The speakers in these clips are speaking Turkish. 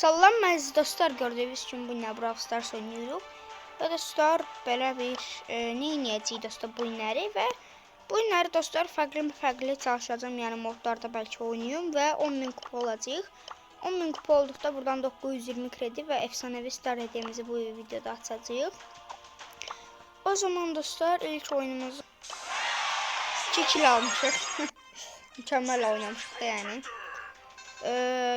Sallanmaz dostlar, gördüyünüz kimi bu nə Brawl Stars oynayırıq. Və dostlar belə bir neyniyəcəyik dostlar bu günləri və bu günləri dostlar fərqli çalışacağım. Yəni modlarda bəlkə oynayım və 10.000 kupa olacaq. 10.000 kupa olduqda buradan 920 kredi və efsanevi star hediyemizi bu videoda açacağıq. O zaman dostlar ilk oyunumuzu 2 kill almışıq. Mükəmməl oynamışıq da yəni.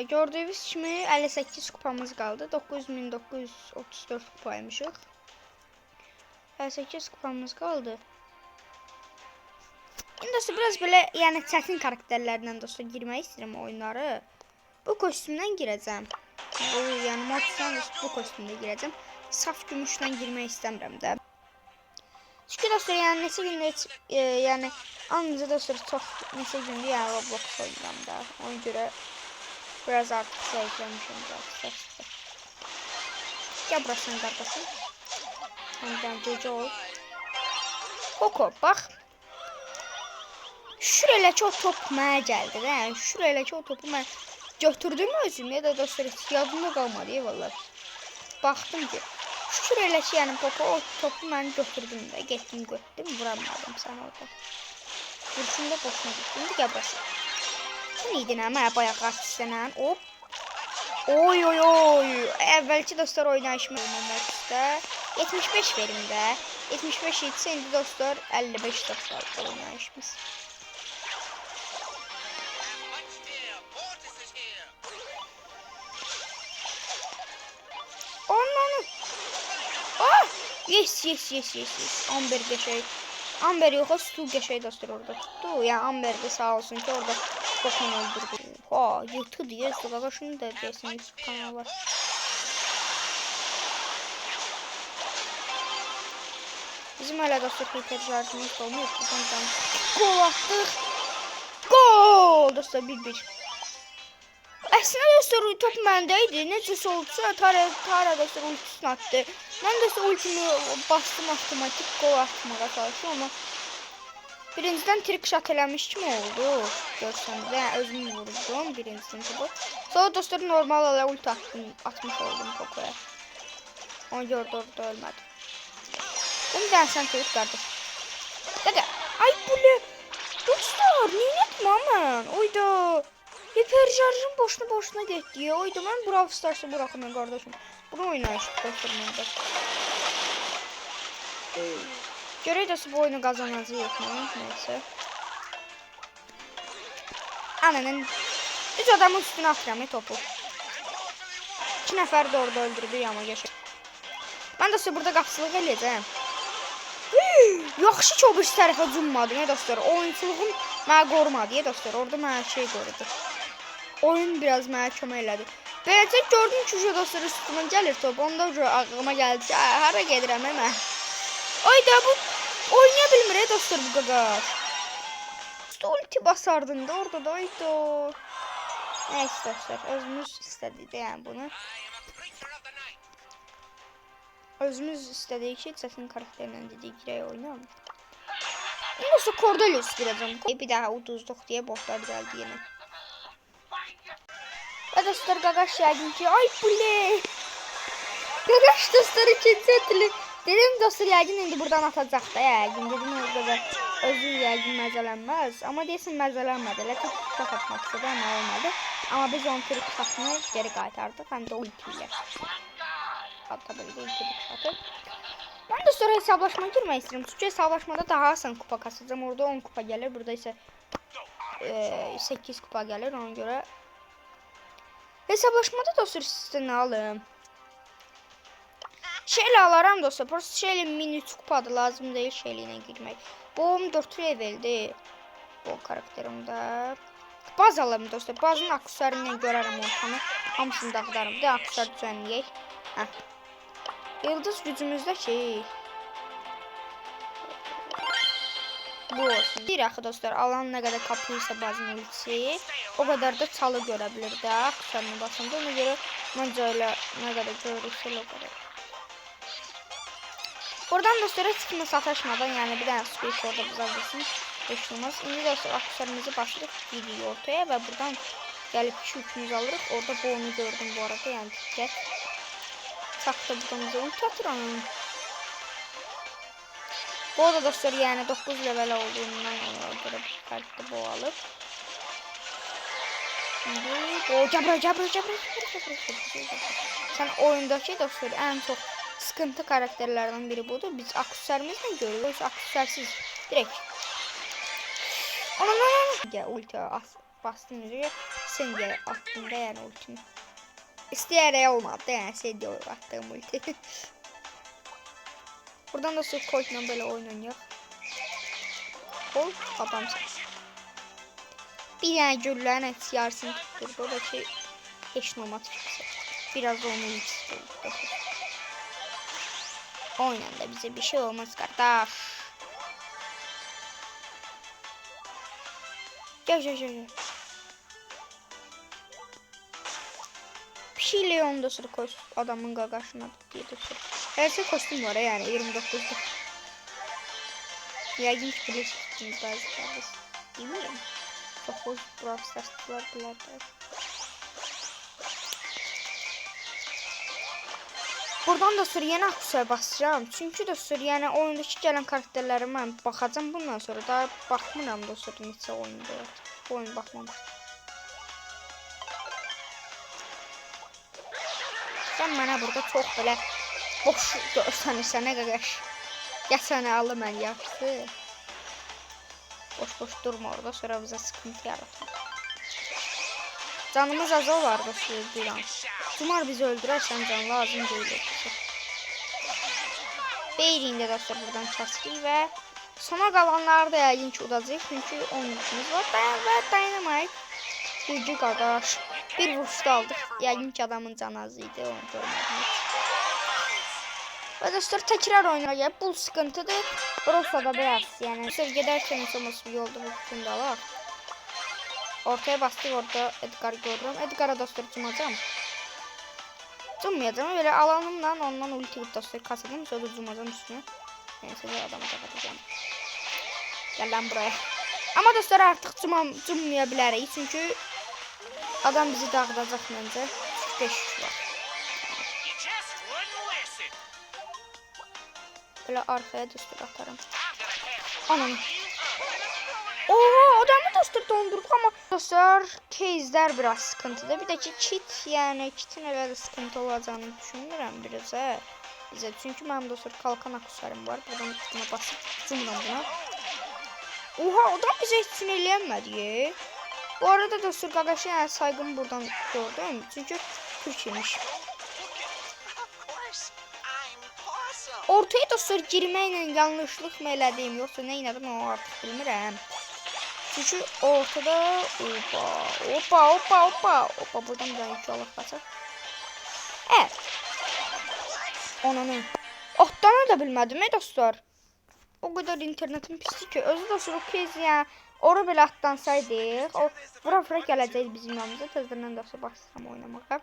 Gördüyünüz kimi 58 kupamız qaldı. 9934 kupaymışıq. 58 kupamız qaldı. İndi biraz belə yəni çətin karakterlərlə dostlar girmək istəyirəm oyunları. Bu kostümdən girəcəm. Bu yəni moddan bu kostümdə girəcəm. Saf gümüşlə girmək istəmirəm də. Çünki dostlar yəni neçə gündür yəni ancaq dostlar çox neçə gündür yəni Roblox oynayıram da. Ona görə biraz artıq zəifləmişəm zaten. Gəl burasını qardaşım. Ondan gecə ol. Koko bax. Şur elə ki o top mənə gəldi də. Şur elə ki o topu mən götürdüm özüm ya da dostlar heç yadımda qalmadı vallahi. Baxdım ki şur elə ki yəni Koko o topu mən götürdüm də. Getdim götürdüm, vuramadım sən orada. Vuruşunda boşuna getdim. İndi gəl burası. Sən idin ama bayağı qaçışlanan. Hop. Oy oy oy. Əvvəlki dostlar oynayışımı olmamakda 75 verim də. 75 etsə indi dostlar 55 dostlar oynayışımız. Onları. Ah! Yes. Amber geçey. Amber yox, Stu geçey dostlar orada tuttu. Yəni Amber də sağ olsun ki orada Kokonu öldürdü. Ha, yırtı diye Stu şunu da desin YouTube kanalı var. Bizim hələ dostlar hiper şarjımız olmuyor. Buradan gol atdıq. Gol! Dostlar 1-1. Əslində dostlar top məndə idi. Necəsə olsa Tara dostlar ultisini atdı. Mən dostlar ultimi bastım avtomatik gol atmağa çalışdım amma birinciden trick shot eləmiş kimi oldu. Görsəniz də özümü vurdum birinciden topu. Sonra dostlar normal olaraq ulti atmış oldum Koko'ya. Onu gördü orada ölmədi. Bunu da sən çocuk qardaş. Dədə, ay bu ne? Dostlar, niyə etməm mən? Oyda. Hiper şarjım boşuna getdi ya. Oyda mən Brawl Stars'ı bırakmam qardaşım. Bunu oynayışıq dostlar məndə. Görək də bu oyunu qazanacağıq mı? Neyse. Ananın üç adamın üstüne atıram topu. 2 nəfər də orada öldürdü ama geçir. Mən də size burada qapçılıq eləyəcəm. Yaxşı ki o birisi tərəfə cummadı ya dostlar. Oyunçuluğum mənə qorumadı ya dostlar. Orada mənə şey qorudu. Oyun biraz mənə kömək elədi. Beləcə gördüm ki dostlar üstümə gəlir top. Onda ağlıma gəldi ki hara gedirəm mən. Oyda bu oynaya bilmir dostlar bu qədər. Ulti basardın da orada da oydu. Neyse dostlar özümüz istədik də yəni bunu. Özümüz istədik ki çətin karakterlə dedik girək oynayalım. Nasıl Cordelius girəcəm. Bir daha uduzduq deyə botlar gəldi yenə. Və dostlar qaqaş yəqin ki ay bu ne? Qaqaş dostlar ikinci etili. Dedim dostlar yəqin indi buradan atacaq da yəqin. Dedim orada da özü yəqin məzələnməz. Amma deyəsin məzələnmədi. Elə ki tutaq atmaq istədi amma olmadı. Amma biz onun trik şatını geri qaytardıq. Həm də ulti ilə. Tabii ulti şatı. Ben dostlar hesablaşma girmək istəyirəm. Çünki hesablaşmada daha asan kupa kasacağım. Orada 10 kupa gəlir. Burada isə 8 kupa gəlir. Ona görə hesablaşmada dostlar sizə nə alım? Şeylə alaram dostlar. Prosta şeylə min 3 kupadır. Lazım deyil şeylə ilə girmək. Bom 4 leveldir. Bu karakterimdə. Baz alalım dostlar. Bazın aksesuarını görərəm ortamı. Hamısını dağıdarım. Bir də aksesuar düzənləyək. Heh. Yıldız gücümüzdə ki bu olsun. Bir axı dostlar alan nə qədər kapıysa bazın ultisi o qədər də çalı görə bilir də aksesuarını basında. Ona görə məncə elə nə qədər görürsə o qədər. Buradan dostlar heç kimə sataşmadan yəni bir dənə space orada bizə vursun. Beş olmaz. İndi dostlar aksesuarımızı başlayıb gidiyor ortaya və buradan Gəlib 2-3-ümüz alırıq. Orada bu onu gördüm bu arada. Yəni diqqət. Çaktı buradan bize ulti atır anam. Bu arada dostlar yani 9 level olduğundan ona göre bir kartı bu alıp. Şimdi o cabra. Sen oyundaki dostlar en çok sıkıntı karakterlerden biri budur. Biz aksesuarımızla görüyoruz. Aksesuarsız direkt. Anam. Ya ulti bastım üzere. Sen gel aklımda yani ultimi. İsteyerek olmadı yani sen diyor attığım ulti. Buradan da sırf Colt'la böyle oynanıyor. Colt adamsın. Bir yani güllərin etiyarsını tuttur. Buradaki heç normal çıksa. Biraz da onun ultisi oldu. Oynan da bize bir şey olmaz kardeş. Gel. Bir şeyle onda sıra koş adamın gagaşına diye tuttur. Her şey kostüm var yani 29'da. Ya hiç bilirsiniz bazı bilmiyorum. Çok hoş Brawl Stars'lar bilərdi. Buradan da sonra yeni aksesuar basacağım. Çünkü de sonra yani oyundaki gelen karakterlere ben bakacağım bundan sonra da bakmıram da sonra neçə oyunda. Bu oyun bakmamıştım. Sen bana burada çok böyle boş görsən ne qaqaş. Ya səni aldı mən yaptı. Boş durma orada sonra bize sıkıntı yaratır. Canımız az var da bir an. Cumar bizi öldürərsən can lazım değil. Beyrində dostlar buradan kəsdik və sona qalanları da yəqin ki udacaq. Çünki 10 minutumuz var. Dynamite. Gücü qardaş. Bir vuruşda aldıq. Yəqin ki adamın canı az idi. Onu görmədiniz. Və dostlar təkrar oynaya gəlib. Bu sıkıntıdır. Burası da biraz yani. Siz gedərkən insanımız bir yolda bu bütündə alaq. Ortaya bastık orada Edgar görürüm. Edgar'a dostlar cumacağım. Cummayacağım. Böyle alanımla ondan ulti dostlar kasadım. Sonra cumacağım üstüne. Neyse bir adamı kapatacağım. Gel lan buraya. Ama dostlar artık cummaya bilərik. Çünkü adam bizi dağıdacaq məncə. 5 var. Böyle arkaya dostlar atarım. Anam. Adamı dostlar dondurduk ama dostlar case'ler biraz sıkıntıda. Bir de ki kit yani kitin öyle de sıkıntı olacağını düşünmürəm biraz bize. Çünkü benim dostlar kalkan aksesuarım var. Buradan üstüne basıp zoomla buna. Oha adam bize hiç sinirlenmedi. Bu arada dostlar qaqaşı yani saygımı buradan gördüm. Çünkü Türkiymiş. Ortaya dostlar girməklə yanlışlıq mı elədiyim yoksa ne inadım o artıq bilmirəm. Çünkü ortada hoppa buradan bir tane Allah kaçar. Evet. Onanı. Ottanı da bilmedim dostlar. O kadar internetim pislik ki özü dostlar o kez ya ora belə atlansaydık o vura gələcəkdi bizim yanımıza tezdən dostlar başlayacağım oynamağa.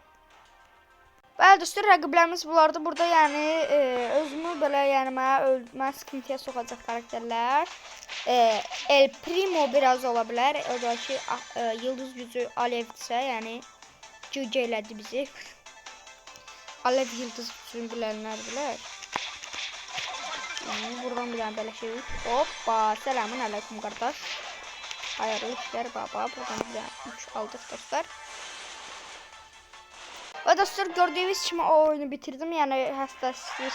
Bəli dostlar rəqiblərimiz bunlardı. Burada yəni özümü belə yəni mənə sıkıntıya sokacaq karakterlər. El Primo biraz ola bilər. O da ki yıldız gücü alevdirsə, yəni güc elədi bizi. Alev yıldız gücünü bilənlər bilər. Buradan bir dənə belə şey yok. Hoppa, selamun aleyküm qardaş. Hayırlı işler baba. Buradan bir dənə 3 aldıq dostlar. Ve dostlar gördüğünüz kimi o oyunu bitirdim. Yani hassasiyet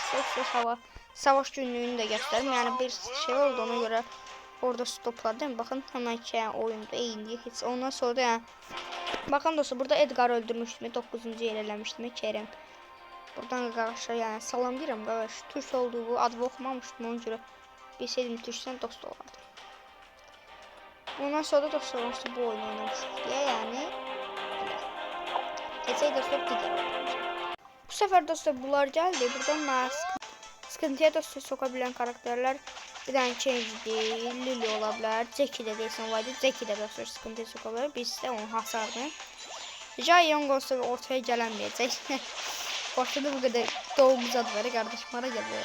savaş günlüğünü de gösterdim. Yani bir şey oldu ona göre orada stopladım. Bakın hemen ki yani oyunda iyiydi. Hiç ondan sonra da yani. Bakın dostlar burada Edgar öldürmüştüm. 9. yer eləmiştim Kerem. Buradan arkadaşlar yani salam deyirəm qardaş. Türk olduğu bu adını oxumamışdım ona görə. Bilsəydim Türkdən dost olardım. Ondan sonra da dostlar bu oyunu oynamışıq diye yani. Geçey dostlar gider. Bu sefer dostlar bunlar geldi. Buradan sıkıntıya dostlar sokabilen karakterler bir tane Change'di, Lily olabilir, Jackie de değilsin vardı. Jackie de dostlar sıkıntıya sokabilir. Biz de onun hasarını. Jay Young dostlar ortaya gelemeyecek. Ortada bu kadar doğumuz adı var. Kardeşim bana geliyor.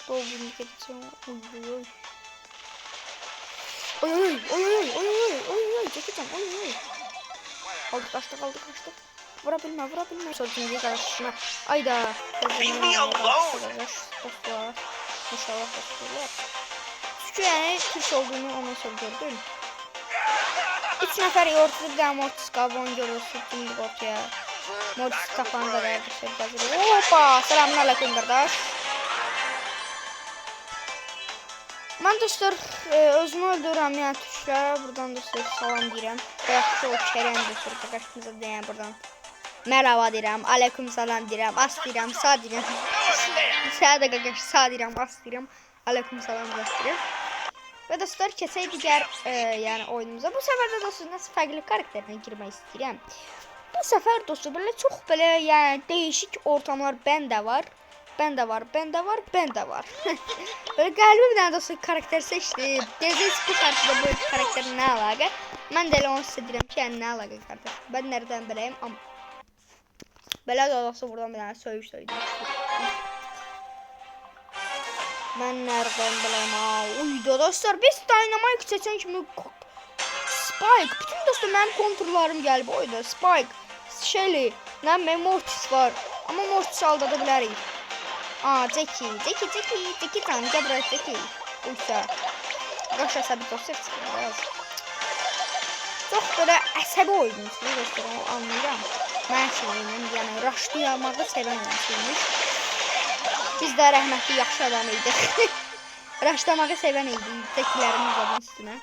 Doğumunu geçeceğim. Oy oy oy oy oy oy oy oy çekeceğim oy oy. Aldık kaçtık. Vurabilme. Sözünü karıştırma. Ayda. Leave me alone. Dostlar. İnşallah dostlar. Çünkü yani Türk olduğunu ondan sonra gördüm. 3 nefer ortada bir tane Mortis kaldı onu görürsün şimdi ortaya. Mortis kafanda da yapışır. Hoppa selamünaleyküm kardeş. Ben dostlar özümü öldürürəm yəni türklərə buradan dostlar salam deyirəm. Yaxşı o Kerem dostlar qardaşımıza deyəm buradan. Merhaba deyirəm, aleyküm salam deyirəm, as deyirəm, sağ deyirəm. Sağ da qardaş sağ deyirəm, as deyirəm, aleyküm salam deyirəm. Və dostlar keçək digər yəni oyunumuza. Bu səfər də dostlar nəsə fərqli karakterlə girmək istəyirəm. Bu səfər dostlar belə çox belə yəni dəyişik ortamlar bəndə var. Bəndə var. Böyle galiba bir tane dostlar karakter seçtim. Dezis bu karşıda bu karakterin ne alaka? Ben de elə onu sizə deyirəm ki, yəni nə alaka kardeş? Ben nereden bileyim ama belə də olsa buradan bir tane söyüş söyledim. Ben nereden bileyim ha? Uydu dostlar biz Dynamite seçen kimi Spike. Bütün dostlar benim kontrollarım gəlib oyda. Spike, Shelly, nə bileyim Mortis var. Ama Mortis aldada bilərik. Aa Jackie tam gel buraya Jackie. Uysa. Qaş əsəbi dostlar biraz. Çox böyle əsəbi oyuncusu dostlar onu anlayıram. Mən şeyim yəni raşlayamağı sevən oyuncuymuş. Biz də rəhmətli yaxşı adam idik. Raşlamağı sevən idik. Jackie'lərimiz adın üstünə.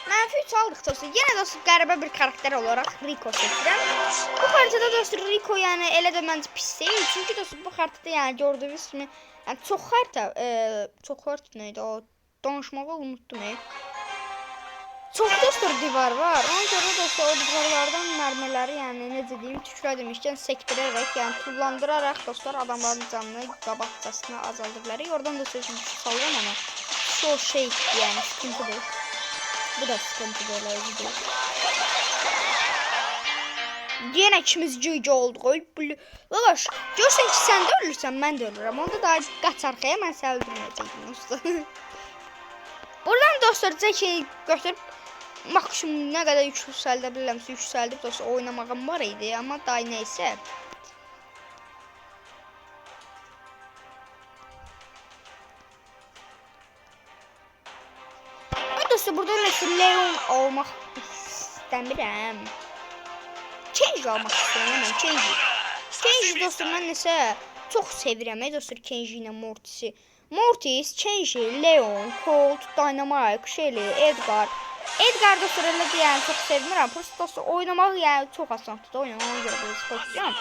Mənfi 3 aldıq dostlar. Yenə dostlar qəribə bir karakter olarak Rico seçirəm. Bu xaritada dostlar Rico yəni elə də məncə pis deyil. Çünki dostlar bu xaritada yəni gördüyünüz kimi yəni çox xarita neydi o danışmağı unutdum. Çox dostlar divar var. Ona görə dostlar o divarlardan mərmiləri yəni necə deyim tüklə demişkən sekdirərək yəni tullandıraraq dostlar adamların canını qabaqcasına azaldıblar. Oradan da sözünü sallam ama şu şey yəni sıkıntıdır. Bu da sıkıntı böyle oldu. Yine ikimiz cüce olduk. Bakaş, görsen ki sen de ölürsen ben de ölürüm. Onda daha kaç arkaya ben seni öldürmeyecektim usta. Buradan dostlar Jackie'yi götürüp maksimum ne kadar yükseltebilirim. Yükseltip dostlar oynamağım var idi ama daha neyse. Dostlar burada mesela Leon olmak istemiyorum. Change almak istiyorum hemen Change dostlar ben nesə çok sevirəm dostlar Kenji ile Mortis'i. Mortis, Kenji, Leon, Colt, Dynamite, Shelly, Edgar. Edgar dostlar elə deyən çox sevmirəm. Prosta dostlar oynamaq yəni çox asandır. Oynamağa görə belə xoşlayıram.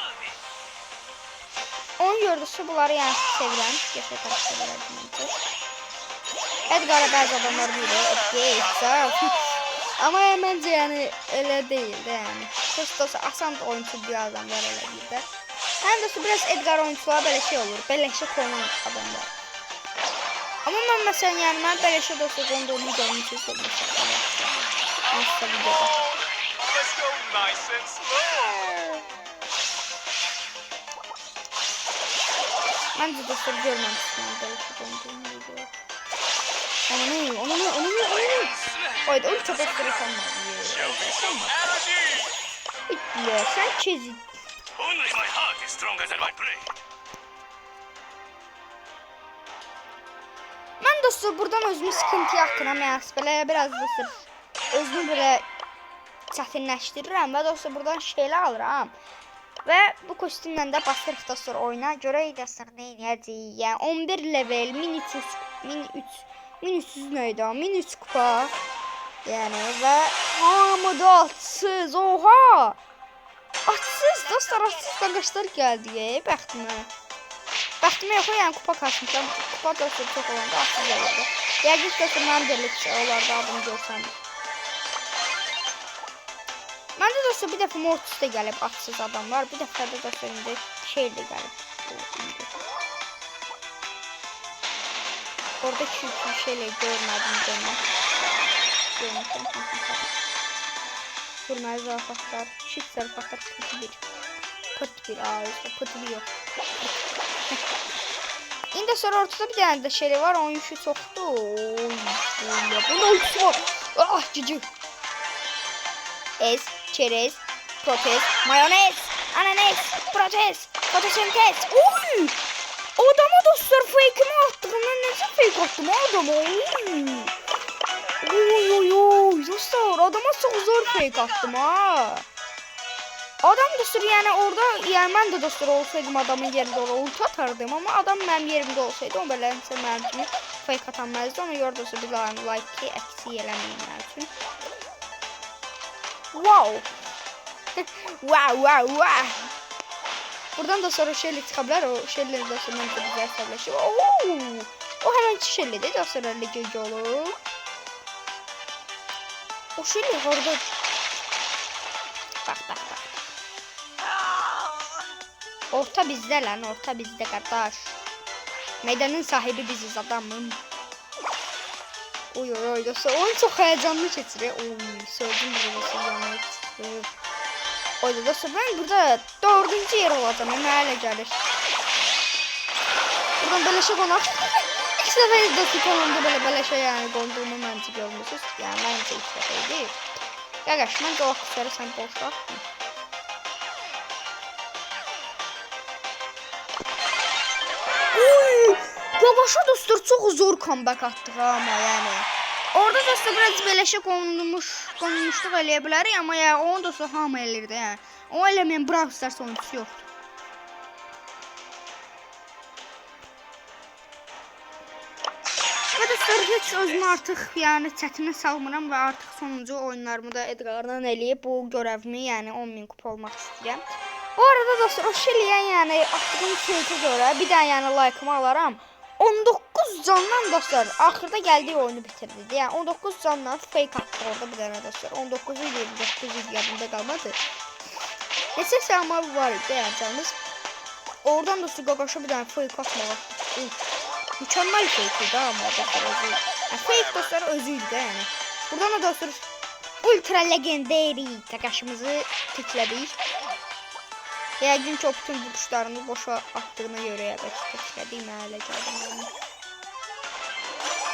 Ona görə dostlar bunları yəni sevirəm. Yaşa karakterlərdir. Edgar'a bəzi adamlar deyir, ama məncə yəni elə deyil də yəni. Prosta asan oyuncu bir adamlar elə deyir də. Həm də biraz Edgar oyuncular belə şey olur, beleşə konan adamlar. Ama mən məsələn yəni mən beleşə dostlar onda onu videomu için sevmişəm. Nasıl videoda. Let's go nice and slow. Məncə dostlar görməmişəm beleşə konan videoyu. Onu. Oydu, onu çok ekstra sanmadı. Bittiler, sen çizit. Only my heart is stronger than my brain. Ben dostlar buradan özümü sıkıntıya atıram. Yani böyle biraz dostlar özümü böyle çətinləşdirirəm və dostlar buradan şeyler alıram. Və bu kostümlə də basırıq dostlar oyuna. Görək dostlar nə edəcəyik. Yəni 11 level, min 300 neydi o? Min 3 kupa. Yani ve hamıda atsız. Oha! Atsız dostlar, atsız qardaşlar gəldi. Bəxtimə yox, yəni kupa kasmışam. Kupa dostlar çox olanda atsız olurdu. Yəqin dostlar mənim birlik olardı adını görsəm. Məndə dostlar bir dəfə Mortis'də gəlib atsız adamlar. Bir dəfə də dostlar indi şeylə gəlib. Orada çünkü şeyle görmedim demek. Görmez zarafatlar. Şık zarafatlar kötü bir. Kötü bir. Aa işte kötü bir yok. İndi sonra ortada bir dənə də şey var. Onun yükü çoxdur. Bunun ultusu var. Ah cici. Ez, çerez, protez, mayonez, ananas, protez, fotosentez. Oy! Adama dostlar fake'imi attığımdan necə fake attım adama? Oy. Dostlar adama çox zor fake attım ha. Adam dostlar yani orada yani ben de dostlar olsaydım adamın yerinde ulti atardım ama adam benim yerimde olsaydı o böyle benim kimi fake atanmazdı. Ona göre dostlar bir like ki eksi eləməyin üçün. Wow. wow. Buradan da sonra şöyle çıkabilir. O şeyleri de sonra da güzel sablaşır. O hemen şöyle de dostlar öyle gece olur. O şöyle orada. Bak. Orta bizde lan, orta bizde kardeş. Meydanın sahibi biziz adamım. Oy dostlar, oyun çok heyecanlı geçiriyor. Sözüm burası yanlış. Oyda dostlar ben burada 4. yer olacağım. Hələ gəlir. Buradan beleşe qonar. İlk sefer dostlar konumda böyle beleşe yani qonduğumu məncə görmüsünüz. Yani məncə ilk sefer değil. Qaqaş, məncə o vaxtları sən boşda atma. Qaqaşa dostlar çox zor comeback atdık ama yani. Orada dostlar biraz beleşe konulmuşluq eləyə bilərik ama ya onu dostlar hamı eləyirdi yəni. O eləməyən Brawl Stars oyuncusu yoxdur. Və dostlar heç özümü artıq yəni çətinə salmıram və artıq sonuncu oyunlarımı da Edgar'dan eləyib bu görevimi yəni 10.000 kupa olmaq istəyirəm. Bu arada dostlar o şeyləyən yəni attığım şeyə görə bir daha yəni like'ımı alaram. 19 candan dostlar axırda gəldiyi oyunu bitirdi. Yəni 19 candan fake attı orada bir dənə dostlar. 19 il 29 il yadımda qalmadı. Neçə ama var idi yəni canımız. Oradan dostlar Qaqaşa bir dənə fake atmağa. Mükemmel fake idi ama dostlar özü. Yəni fake dostlar özüydü də yəni. Buradan da dostlar ultra legendary Qaqaşımızı tiklədik. Yəqin ki o bütün vuruşlarını boşa attığına görə tiklədik mənə gəldim.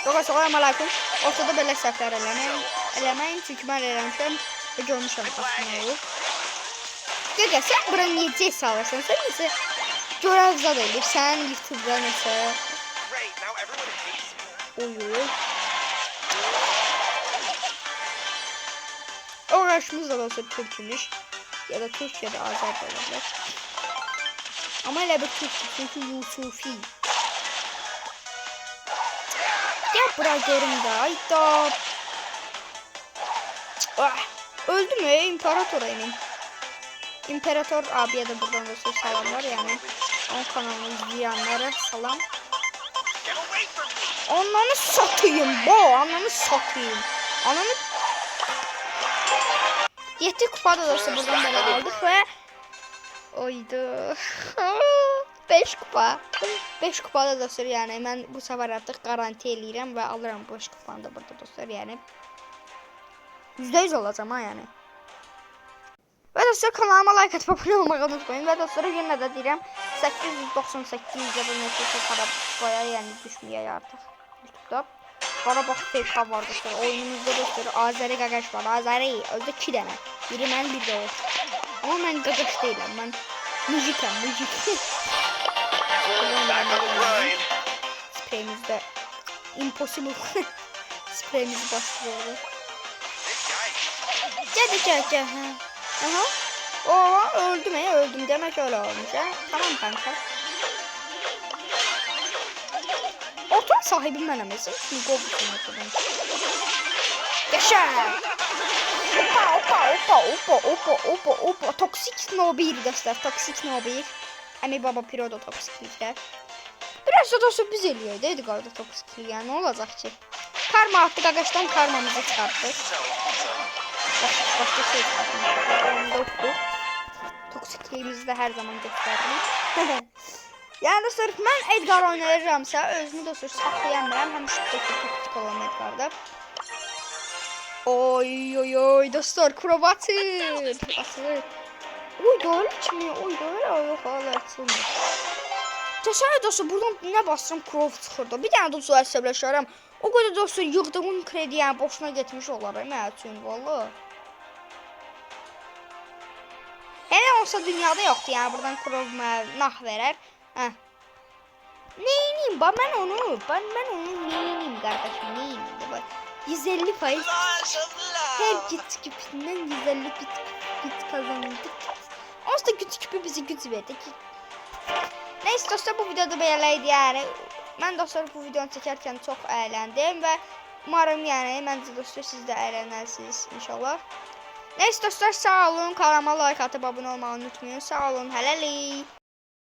Yox, salam aleykum. Ortada belə səhvlər eləməyin çünki mən eləmişəm və görmüşəm aslında olur. Qaqa sən bura necə salırsan? Sən necə görev zad edirsən YouTube'da nəsə? Oy. O qarşımız da olsa Türkmüş. Ya da Türkçe'de Azər da olabilir. Ama elə bir Türkçe çünkü Yusufi. Gel buraya görüm de ayda. Öldü mü? İmparator emin. İmparator abiye de buradan da salamlar yani. Onun kanalını izleyenlere salam. Ananı satayım bu. Ananı satayım. Ananı 7 kupada da buradan böyle aldık ve oydu. 5 kupa. 5 kupada dostlar yani ben bu sefer artık garanti eləyirəm və alıram 5 kupanı da burada dostlar yani. %100 olacağım ha yani. Ve dostlar kanalıma like atıp abone olmayı unutmayın ve dostlar yine de deyirəm 898 ya da neçə para baya yani düşməyək artıq YouTube'da. Qarabağ FK var dostlar. Oyunumuzda dostlar Azəri Qaqaş var. Azəri özü 2 dənə. Biri mən, biri də o. Amma mən Qaqaş deyiləm. Mən müzikəm, müzik. Spreyimizdə impossible. Spreyimiz başlıyor. Gəl. Aha. Oha öldüm demek öyle olmuş ha. Tamam kanka. Ortam sahibim ben emesin. Çünkü o bütün ortadan. Yaşa. Opa. Toksik no 1 dostlar. Toksik no 1. Emi baba piro da toksiklikler. Biraz da dostlar biz eliyor. Deydi qarda toksiklik yani. Ne olacak ki? Karma attık Qaqaşdan karmamızı çıkarttık. Başka şey çıkarttık. Toksikliğimizi de her zaman gösterdim. Yani dostlar mən Edgar oynayıramsa özümü dostlar saxlayamıram. Həmişə taktik olan Edgar'da. Oy dostlar Krobatır. Oy doğru kimi? Oy doğru yok hala açılmıyor. Təsəvvür dostlar, buradan nə basıram, krov çıxırdı. Bir dənə dostlar əsəbləşərəm. O qədər dostlar yığdığım kredi yəni boşuna getmiş olar mənim üçün valla. Elə olsa dünyada yoxdur yəni buradan krov mənə nah verər. Hə. Neyiniyim ba mən onu neyiniyim qardaşım neyiniyim ba. 150%. Her güç küpünden 150 güç kazanıldı. Olsa güç küpü bize güç verdi ki. Neyse dostlar bu videoda beləydi yani. Mən dostlar bu videonu çəkərkən çox əyləndim və umarım yəni məncə dostlar siz də əylənərsiniz inşallah. Neyse dostlar sağ olun, kanalıma like atıp abone olmayı unutmayın. Sağ olun, hələlik.